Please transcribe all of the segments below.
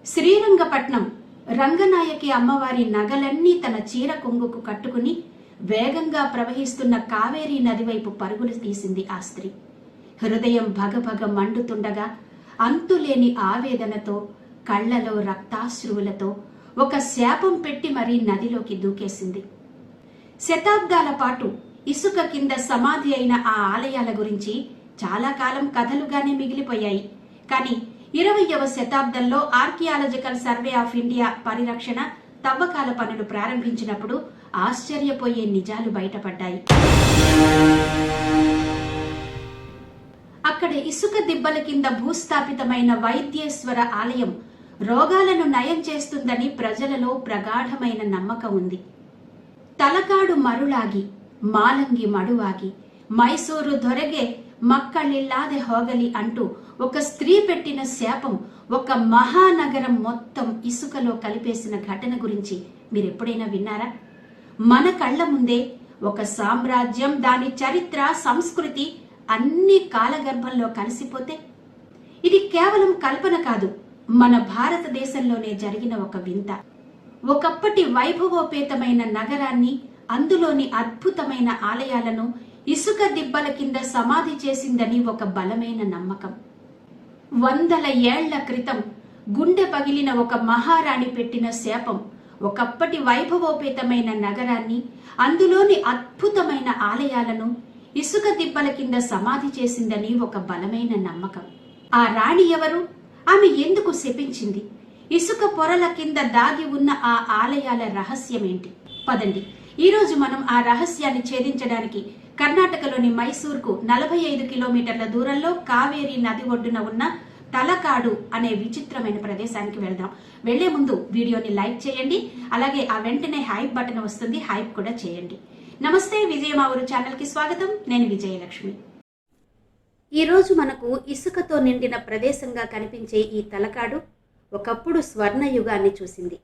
శ్రీరంగపట్నం రంగనాయకి అమ్మవారి నగలన్నీ తన చీర కొంగుకు కట్టుకుని వేగంగా ప్రవహిస్తున్న కావేరీ నది వైపు పరుగులు తీసింది ఆ స్త్రీ. హృదయం భగభగ మండుతుండగా అంతులేని ఆవేదనతో, కళ్లలో రక్తాశ్రువులతో ఒక శాపం పెట్టి మరీ నదిలోకి దూకేసింది. శతాబ్దాల పాటు ఇసుక కింద సమాధి అయిన ఆ ఆలయాల గురించి చాలా కాలం కథలుగానే మిగిలిపోయాయి. కానీ 20వ శతాబ్దంలో ఆర్కియాలజికల్ సర్వే ఆఫ్ ఇండియా పరిరక్షణ తవ్వకాల పనులు ప్రారంభించినప్పుడు ఆశ్చర్యపోయే నిజాలు బయటపడ్డాయి. అక్కడ ఇసుక దిబ్బల కింద భూస్థాపితమైన వైద్యేశ్వర ఆలయం రోగాలను నయం చేస్తుందని ప్రజలలో ప్రగాఢమైన నమ్మకం ఉంది. తలకాడు మరులాగి, మాలంగి మడుವಾಗಿ, మైసూరు దొరగే మక్కళ్ళిల్లాದೆ హోగలి అంటూ ఒక స్త్రీ పెట్టిన శాపం ఒక మహానగరం మొత్తం ఇసుకలో కలిపేసిన ఘటన గురించి మీరెప్పుడైనా విన్నారా? మన కళ్ల ముందే ఒక సామ్రాజ్యం, దాని చరిత్ర, సంస్కృతి అన్ని కాలగర్భంలో కలిసిపోతే ఇది కేవలం కల్పన కాదు, మన భారతదేశంలోనే జరిగిన ఒక వింత. ఒకప్పటి వైభవోపేతమైన నగరాన్ని, అందులోని అద్భుతమైన ఆలయాలను ఇసుక దిబ్బల కింద సమాధి చేసిందని ఒక బలమైన నమ్మకం. 100 ఏళ్ల క్రితం గుండె పగిలిన ఒక మహారాణి పెట్టిన శాపం ఒకప్పటి వైభవోపేతమైన నగరాన్ని, అందులోని అద్భుతమైన ఆలయాలను ఇసుక దిబ్బల కింద సమాధి చేసిందని ఒక బలమైన నమ్మకం. ఆ రాణి ఎవరు? ఆమె ఎందుకు శపించింది? ఇసుక పొరల కింద దాగి ఉన్న ఆ ఆలయాల రహస్యమేంటి? పదండి, ఈరోజు మనం ఆ రహస్యాన్ని ఛేదించడానికి కర్ణాటకలోని మైసూర్కు 45 కిలోమీటర్ల దూరంలో కావేరీ నది ఒడ్డున ఉన్న తలకాడు అనే విచిత్రమైన ప్రదేశానికి వెళ్దాం. వెళ్లే ముందు వీడియోని లైక్ చేయండి, అలాగే ఆ వెంటనే హైప్ బటన్ వస్తుంది, హైప్ కూడా చేయండి. నమస్తే, విజయ మా ఊరు ఛానల్ కి స్వాగతం. నేను విజయలక్ష్మి. ఈరోజు మనకు ఇసుకతో నిండిన ప్రదేశంగా కనిపించే ఈ తలకాడు ఒకప్పుడు స్వర్ణయుగాన్ని చూసింది.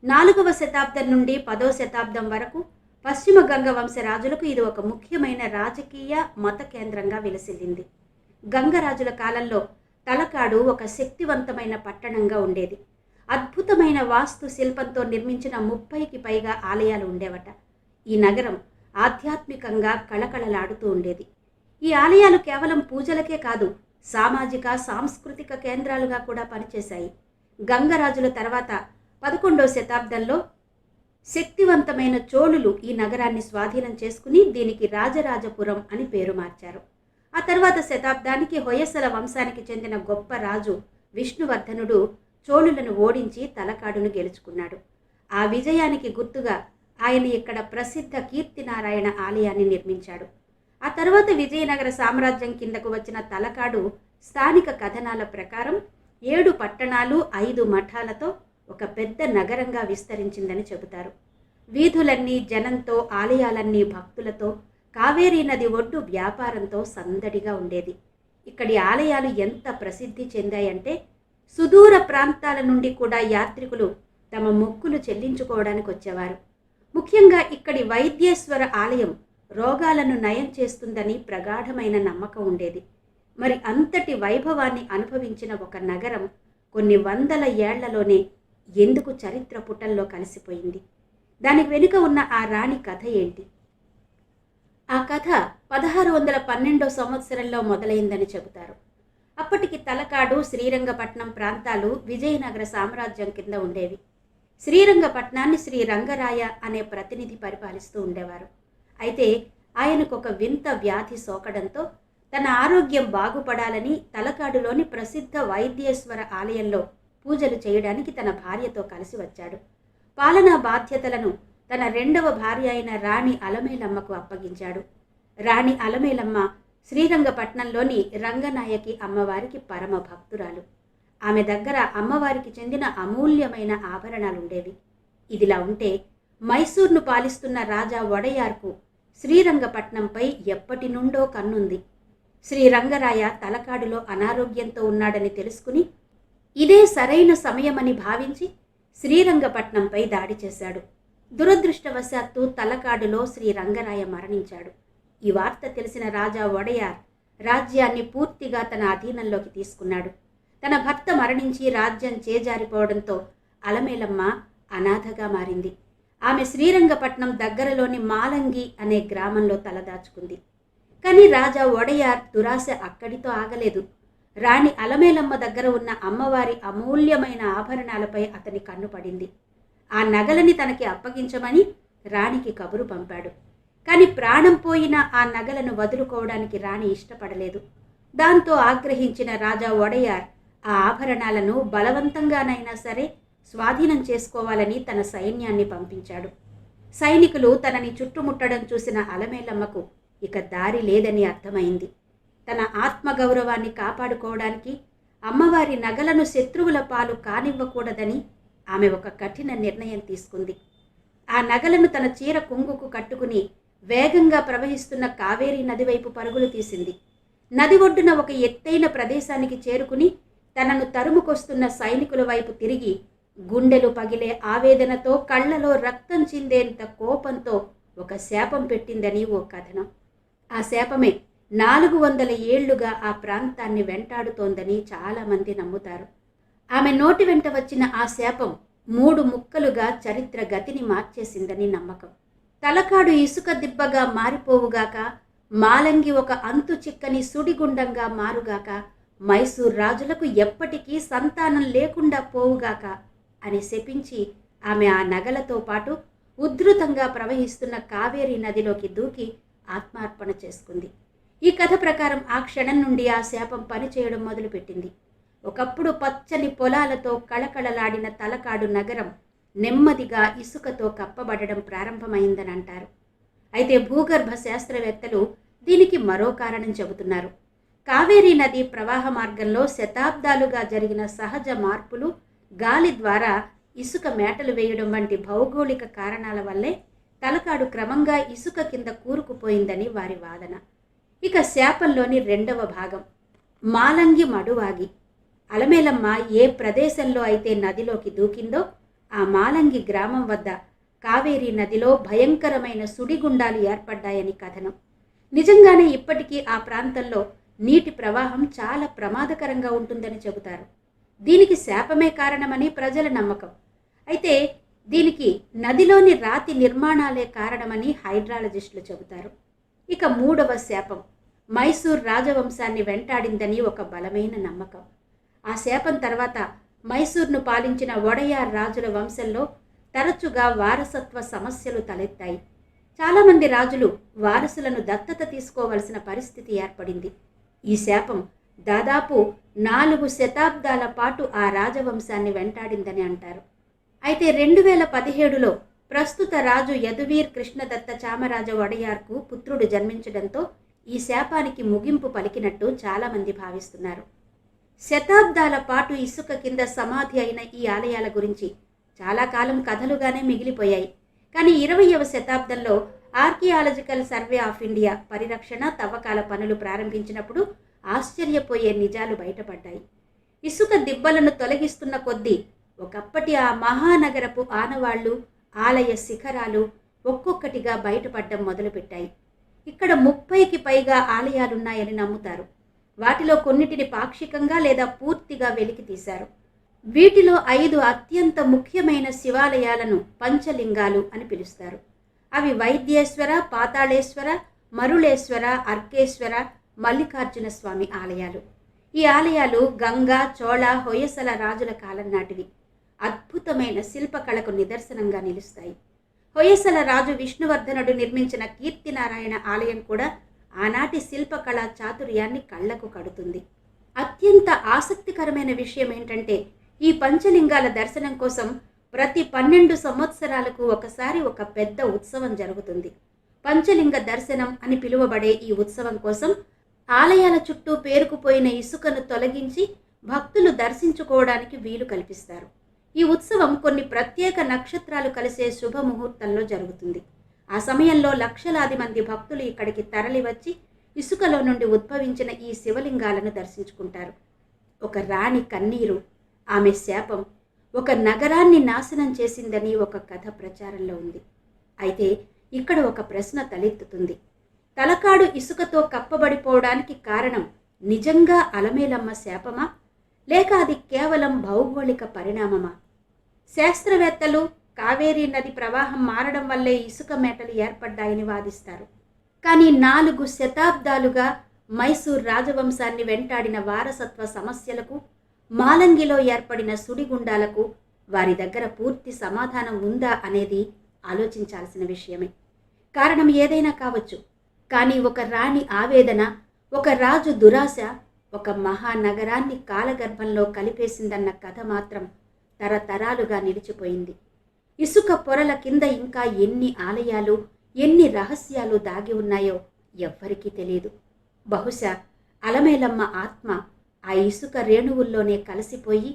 4వ శతాబ్దం నుండి 10వ శతాబ్దం వరకు పశ్చిమ గంగ వంశరాజులకు ఇది ఒక ముఖ్యమైన రాజకీయ, మత కేంద్రంగా విలసిల్లింది. గంగరాజుల కాలంలో తలకాడు ఒక శక్తివంతమైన పట్టణంగా ఉండేది. అద్భుతమైన వాస్తు శిల్పంతో నిర్మించిన 30కి పైగా ఆలయాలు ఉండేవట. ఈ నగరం ఆధ్యాత్మికంగా కళకళలాడుతూ ఉండేది. ఈ ఆలయాలు కేవలం పూజలకే కాదు, సామాజిక, సాంస్కృతిక కేంద్రాలుగా కూడా పనిచేశాయి. గంగరాజుల తర్వాత 11వ శతాబ్దంలో శక్తివంతమైన చోళులు ఈ నగరాన్ని స్వాధీనం చేసుకుని దీనికి రాజరాజపురం అని పేరు మార్చారు. ఆ తర్వాత శతాబ్దానికి హొయసల వంశానికి చెందిన గొప్ప రాజు విష్ణువర్ధనుడు చోళులను ఓడించి తలకాడును గెలుచుకున్నాడు. ఆ విజయానికి గుర్తుగా ఆయన ఇక్కడ ప్రసిద్ధ కీర్తినారాయణ ఆలయాన్ని నిర్మించాడు. ఆ తర్వాత విజయనగర సామ్రాజ్యం కిందకు వచ్చిన తలకాడు స్థానిక కథనాల ప్రకారం 7 పట్టణాలు, 5 మఠాలతో ఒక పెద్ద నగరంగా విస్తరించిందని చెబుతారు. వీధులన్నీ జనంతో, ఆలయాలన్నీ భక్తులతో, కావేరీ నది ఒడ్డు వ్యాపారంతో సందడిగా ఉండేది. ఇక్కడి ఆలయాలు ఎంత ప్రసిద్ధి చెందాయంటే సుదూర ప్రాంతాల నుండి కూడా యాత్రికులు తమ మొక్కులు చెల్లించుకోవడానికి వచ్చేవారు. ముఖ్యంగా ఇక్కడి వైద్యేశ్వర ఆలయం రోగాలను నయం చేస్తుందని ప్రగాఢమైన నమ్మకం ఉండేది. మరి అంతటి వైభవాన్ని అనుభవించిన ఒక నగరం కొన్ని 100 ఏళ్లలోనే ఎందుకు చరిత్ర పుటల్లో కలిసిపోయింది? దానికి వెనుక ఉన్న ఆ రాణి కథ ఏంటి? ఆ కథ 1612వ సంవత్సరంలో మొదలైందని చెబుతారు. అప్పటికి తలకాడు, శ్రీరంగపట్నం ప్రాంతాలు విజయనగర సామ్రాజ్యం కింద ఉండేవి. శ్రీరంగపట్నాన్ని శ్రీ రంగరాయ అనే ప్రతినిధి పరిపాలిస్తూ ఉండేవారు. అయితే ఆయనకు ఒక వింత వ్యాధి సోకడంతో తన ఆరోగ్యం బాగుపడాలని తలకాడులోని ప్రసిద్ధ వైద్యేశ్వర ఆలయంలో పూజలు చేయడానికి తన భార్యతో కలిసి వచ్చాడు. పాలనా బాధ్యతలను తన 2వ భార్య అయిన రాణి అలమేలమ్మకు అప్పగించాడు. రాణి అలమేలమ్మ శ్రీరంగపట్నంలోని రంగనాయకి అమ్మవారికి పరమ భక్తురాలు. ఆమె దగ్గర అమ్మవారికి చెందిన అమూల్యమైన ఆభరణాలుండేవి. ఇదిలా ఉంటే మైసూర్ను పాలిస్తున్న రాజా వడయార్కు శ్రీరంగపట్నంపై ఎప్పటి నుండో కన్నుంది. శ్రీరంగరాయ తలకాడులో అనారోగ్యంతో ఉన్నాడని తెలుసుకుని ఇదే సరైన సమయమని భావించి శ్రీరంగపట్నంపై దాడి చేశాడు. దురదృష్టవశాత్తు తలకాడులో శ్రీరంగరాయ మరణించాడు. ఈ వార్త తెలిసిన రాజా వడయార్ రాజ్యాన్ని పూర్తిగా తన అధీనంలోకి తీసుకున్నాడు. తన భర్త మరణించి రాజ్యం చేజారిపోవడంతో అలమేలమ్మ అనాథగా మారింది. ఆమె శ్రీరంగపట్నం దగ్గరలోని మాలంగి అనే గ్రామంలో తలదాచుకుంది. కానీ రాజా ఒడయార్ దురాశ అక్కడితో ఆగలేదు. రాణి అలమేలమ్మ దగ్గర ఉన్న అమ్మవారి అమూల్యమైన ఆభరణాలపై అతని కన్ను పడింది. ఆ నగలని తనకి అప్పగించమని రాణికి కబురు పంపాడు. కానీ ప్రాణం పోయిన ఆ నగలను వదులుకోవడానికి రాణి ఇష్టపడలేదు. దాంతో ఆగ్రహించిన రాజా ఒడయార్ ఆ ఆభరణాలను బలవంతంగానైనా సరే స్వాధీనం చేసుకోవాలని తన సైన్యాన్ని పంపించాడు. సైనికులు తనని చుట్టుముట్టడం చూసిన అలమేలమ్మకు ఇక దారి లేదని అర్థమైంది. తన ఆత్మగౌరవాన్ని కాపాడుకోవడానికి అమ్మవారి నగలను శత్రువుల పాలు కానివ్వకూడదని ఆమె ఒక కఠిన నిర్ణయం తీసుకుంది. ఆ నగలను తన చీర కొంగుకు కట్టుకుని వేగంగా ప్రవహిస్తున్న కావేరీ నది వైపు పరుగులు తీసింది. నది ఒడ్డున ఒక ఎత్తైన ప్రదేశానికి చేరుకుని తనను తరుముకొస్తున్న సైనికుల వైపు తిరిగి గుండెలు పగిలే ఆవేదనతో కళ్లలో రక్తం చిందేంత కోపంతో ఒక శాపం పెట్టిందని ఓ కథనం. ఆ శాపమే 400 ఏళ్లుగా ఆ ప్రాంతాన్ని వెంటాడుతోందని చాలామంది నమ్ముతారు. ఆమె నోటి వెంట వచ్చిన ఆ శాపం 3 ముక్కలుగా చరిత్ర గతిని మార్చేసిందని నమ్మకం. తలకాడు ఇసుక దిబ్బగా మారిపోవుగాక, మాలంగి ఒక అంతు చిక్కని సుడిగుండంగా మారుగాక, మైసూర్ రాజులకు ఎప్పటికీ సంతానం లేకుండా పోవుగాక అని శపించి ఆమె ఆ నగలతో పాటు ఉధృతంగా ప్రవహిస్తున్న కావేరీ నదిలోకి దూకి ఆత్మార్పణ చేసుకుంది. ఈ కథ ప్రకారం ఆ క్షణం నుండి ఆ శాపం పనిచేయడం మొదలుపెట్టింది. ఒకప్పుడు పచ్చని పొలాలతో కళకళలాడిన తలకాడు నగరం నెమ్మదిగా ఇసుకతో కప్పబడడం ప్రారంభమైందని అంటారు. అయితే భూగర్భ శాస్త్రవేత్తలు దీనికి మరో కారణం చెబుతున్నారు. కావేరీ నది ప్రవాహ మార్గంలో శతాబ్దాలుగా జరిగిన సహజ మార్పులు, గాలి ద్వారా ఇసుక మేటలు వేయడం వంటి భౌగోళిక కారణాల వల్లే తలకాడు క్రమంగా ఇసుక కింద కూరుకుపోయిందని వారి వాదన. ఇక శాపంలోని 2వ భాగం మాలంగి మడువాగి. అలమేలమ్మ ఏ ప్రదేశంలో అయితే నదిలోకి దూకిందో ఆ మాలంగి గ్రామం వద్ద కావేరీ నదిలో భయంకరమైన సుడిగుండాలు ఏర్పడ్డాయని కథనం. నిజంగానే ఇప్పటికీ ఆ ప్రాంతంలో నీటి ప్రవాహం చాలా ప్రమాదకరంగా ఉంటుందని చెబుతారు. దీనికి శాపమే కారణమని ప్రజల నమ్మకం. అయితే దీనికి నదిలోని రాతి నిర్మాణాలే కారణమని హైడ్రాలజిస్టులు చెబుతారు. ఇక 3వ శాపం మైసూర్ రాజవంశాన్ని వెంటాడిందని ఒక బలమైన నమ్మకం. ఆ శాపం తర్వాత మైసూర్ను పాలించిన ఒడయార్ రాజుల వంశంలో తరచుగా వారసత్వ సమస్యలు తలెత్తాయి. చాలామంది రాజులు వారసులను దత్తత తీసుకోవలసిన పరిస్థితి ఏర్పడింది. ఈ శాపం దాదాపు 4 శతాబ్దాల పాటు ఆ రాజవంశాన్ని వెంటాడిందని అంటారు. అయితే 2017లో ప్రస్తుత రాజు యదువీర్ కృష్ణదత్త చామరాజ ఒడయార్కు పుత్రుడు జన్మించడంతో ఈ శాపానికి ముగింపు పలికినట్టు చాలామంది భావిస్తున్నారు. శతాబ్దాల పాటు ఇసుక కింద సమాధి అయిన ఈ ఆలయాల గురించి చాలా కాలం కథలుగానే మిగిలిపోయాయి. కానీ 20వ శతాబ్దంలో ఆర్కియాలజికల్ సర్వే ఆఫ్ ఇండియా పరిరక్షణ తవ్వకాల పనులు ప్రారంభించినప్పుడు ఆశ్చర్యపోయే నిజాలు బయటపడ్డాయి. ఇసుక దిబ్బలను తొలగిస్తున్న కొద్దీ ఒకప్పటి ఆ మహానగరపు ఆనవాళ్లు, ఆలయ శిఖరాలు ఒక్కొక్కటిగా బయటపడడం మొదలుపెట్టాయి. ఇక్కడ 30కి పైగా ఆలయాలున్నాయని నమ్ముతారు. వాటిలో కొన్నిటిని పాక్షికంగా లేదా పూర్తిగా వెలికి తీశారు. వీటిలో 5 అత్యంత ముఖ్యమైన శివాలయాలను పంచలింగాలు అని పిలుస్తారు. అవి వైద్యేశ్వర, పాతాళేశ్వర, మరుళేశ్వర, అర్కేశ్వర, మల్లికార్జున స్వామి ఆలయాలు. ఈ ఆలయాలు గంగా, చోళ, హొయసల రాజుల కాలం నాటివి. అద్భుతమైన శిల్పకళకు నిదర్శనంగా నిలుస్తాయి. హొయసల రాజు విష్ణువర్ధనుడు నిర్మించిన కీర్తినారాయణ ఆలయం కూడా ఆనాటి శిల్పకళా చాతుర్యాన్ని కళ్లకు కడుతుంది. అత్యంత ఆసక్తికరమైన విషయం ఏంటంటే ఈ పంచలింగాల దర్శనం కోసం ప్రతి 12 సంవత్సరాలకు ఒకసారి ఒక పెద్ద ఉత్సవం జరుగుతుంది. పంచలింగ దర్శనం అని పిలువబడే ఈ ఉత్సవం కోసం ఆలయాల చుట్టూ పేరుకుపోయిన ఇసుకను తొలగించి భక్తులు దర్శించుకోవడానికి వీలు కల్పిస్తారు. ఈ ఉత్సవం కొన్ని ప్రత్యేక నక్షత్రాలు కలిసే శుభముహూర్తంలో జరుగుతుంది. ఆ సమయంలో లక్షలాది మంది భక్తులు ఇక్కడికి తరలివచ్చి ఇసుకలో నుండి ఉద్భవించిన ఈ శివలింగాలను దర్శించుకుంటారు. ఒక రాణి కన్నీరు, ఆమె శాపం ఒక నగరాన్ని నాశనం చేసిందని ఒక కథ ప్రచారంలో ఉంది. అయితే ఇక్కడ ఒక ప్రశ్న తలెత్తుతుంది. తలకాడు ఇసుకతో కప్పబడిపోవడానికి కారణం నిజంగా అలమేలమ్మ శాపమా, లేక అది కేవలం భౌగోళిక పరిణామమా? శాస్త్రవేత్తలు కావేరీ నది ప్రవాహం మారడం వల్లే ఇసుక మేటలు ఏర్పడ్డాయని వాదిస్తారు. కానీ 4 శతాబ్దాలుగా మైసూర్ రాజవంశాన్ని వెంటాడిన వారసత్వ సమస్యలకు, మాలంగిలో ఏర్పడిన సుడిగుండాలకు వారి దగ్గర పూర్తి సమాధానం ఉందా అనేది ఆలోచించాల్సిన విషయమే. కారణం ఏదైనా కావచ్చు, కానీ ఒక రాణి ఆవేదన, ఒక రాజు దురాశ ఒక మహానగరాన్ని కాలగర్భంలో కలిపేసిందన్న కథ మాత్రం తరతరాలుగా నిలిచిపోయింది. ఇసుక పొరల కింద ఇంకా ఎన్ని ఆలయాలు, ఎన్ని రహస్యాలు దాగి ఉన్నాయో ఎవ్వరికీ తెలియదు. బహుశా అలమేలమ్మ ఆత్మ ఆ ఇసుక రేణువుల్లోనే కలిసిపోయి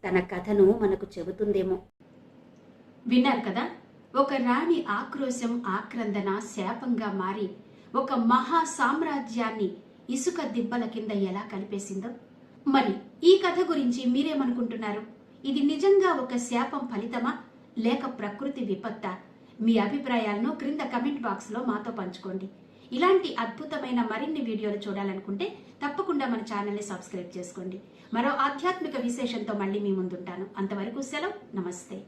తన కథను మనకు చెబుతుందేమో. విన్నారు కదా, ఒక రాణి ఆక్రోశం, ఆక్రందన శాపంగా మారి ఒక మహా సామ్రాజ్యాన్ని ఇసుక దిబ్బల కింద ఎలా కలిపేసిందో. మరి ఈ కథ గురించి మీరేమనుకుంటున్నారు? ఇది నిజంగా ఒక శాపం ఫలితమా, లేక ప్రకృతి విపత్తా? మీ అభిప్రాయాలను క్రింద కమెంట్ బాక్స్లో మాతో పంచుకోండి. ఇలాంటి అద్భుతమైన మరిన్ని వీడియోలు చూడాలనుకుంటే తప్పకుండా మన ఛానల్ని సబ్స్క్రైబ్ చేసుకోండి. మరో ఆధ్యాత్మిక విశేషంతో మళ్ళీ మీ ముందుంటాను. అంతవరకు సెలవు. నమస్తే.